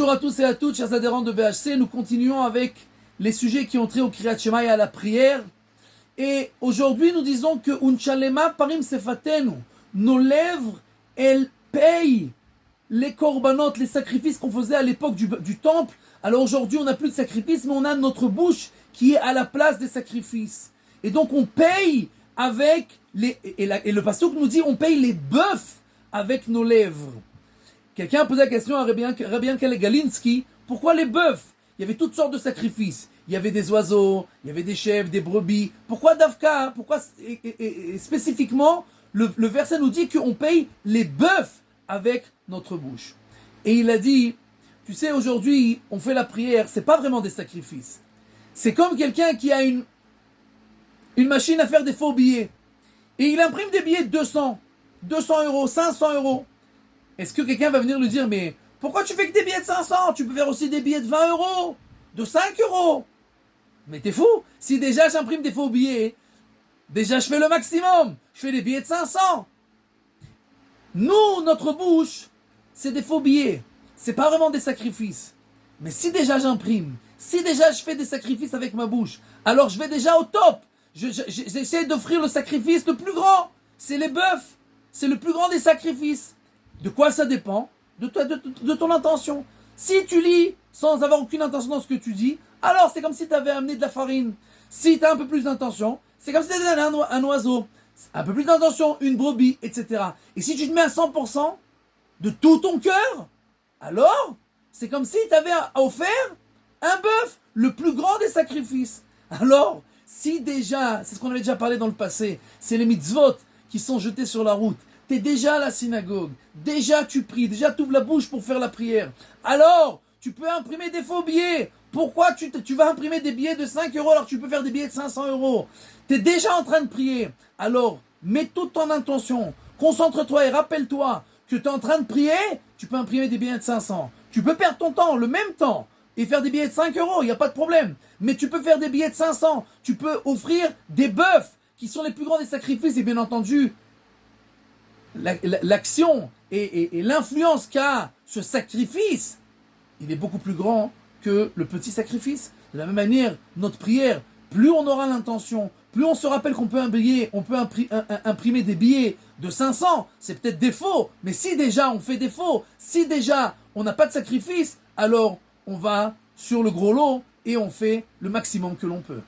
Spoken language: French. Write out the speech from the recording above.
Bonjour à tous et à toutes, chers adhérents de BHC. Nous continuons avec les sujets qui ont trait au Kriyat Shema et à la prière. Et aujourd'hui, nous disons que Unchalema parim sefatenu, nos lèvres, elles payent les korbanot, les sacrifices qu'on faisait à l'époque du temple. Alors aujourd'hui, on n'a plus de sacrifices, mais on a notre bouche qui est à la place des sacrifices. Et donc on paye avec et le pasuk nous dit on paye les bœufs avec nos lèvres. Quelqu'un a posé la question à Rabbi Galinsky, pourquoi les bœufs? Il y avait toutes sortes de sacrifices. Il y avait des oiseaux, il y avait des chèvres, des brebis. Pourquoi Davka? Pourquoi spécifiquement le verset nous dit qu'on paye les bœufs avec notre bouche? Et il a dit, tu sais, aujourd'hui, on fait la prière, c'est pas vraiment des sacrifices. C'est comme quelqu'un qui a une machine à faire des faux billets. Et il imprime des billets de 200 euros, 500 euros. Est-ce que quelqu'un va venir lui dire, mais pourquoi tu fais que des billets de 500? Tu peux faire aussi des billets de 20 euros, de 5 euros. Mais t'es fou. Si déjà j'imprime des faux billets, déjà je fais le maximum. Je fais des billets de 500. Nous, notre bouche, c'est des faux billets. C'est pas vraiment des sacrifices. Mais si déjà j'imprime, si déjà je fais des sacrifices avec ma bouche, alors je vais déjà au top. J'essaie d'offrir le sacrifice le plus grand. C'est les bœufs. C'est le plus grand des sacrifices. De quoi ça dépend? De ton intention. Si tu lis sans avoir aucune intention dans ce que tu dis, alors c'est comme si tu avais amené de la farine. Si tu as un peu plus d'intention, c'est comme si tu avais un oiseau. Un peu plus d'intention, une brebis, etc. Et si tu te mets à 100% de tout ton cœur, alors c'est comme si tu avais offert un bœuf, le plus grand des sacrifices. Alors, si déjà, c'est ce qu'on avait déjà parlé dans le passé, c'est les mitzvot qui sont jetés sur la route. Tu es déjà à la synagogue, déjà tu pries, déjà tu ouvres la bouche pour faire la prière. Alors, tu peux imprimer des faux billets. Pourquoi tu vas imprimer des billets de 5 euros alors que tu peux faire des billets de 500 euros? Tu es déjà en train de prier. Alors, mets toute ton intention, concentre-toi et rappelle-toi que tu es en train de prier, tu peux imprimer des billets de 500. Tu peux perdre ton temps, le même temps, et faire des billets de 5 euros, il n'y a pas de problème. Mais tu peux faire des billets de 500, tu peux offrir des bœufs qui sont les plus grands des sacrifices, et bien entendu, l'action et l'influence qu'a ce sacrifice, il est beaucoup plus grand que le petit sacrifice. De la même manière, notre prière, plus on aura l'intention, plus on se rappelle qu'on peut imprimer des billets de 500, c'est peut-être des faux, mais si déjà on fait des faux, si déjà on n'a pas de sacrifice, alors on va sur le gros lot et on fait le maximum que l'on peut.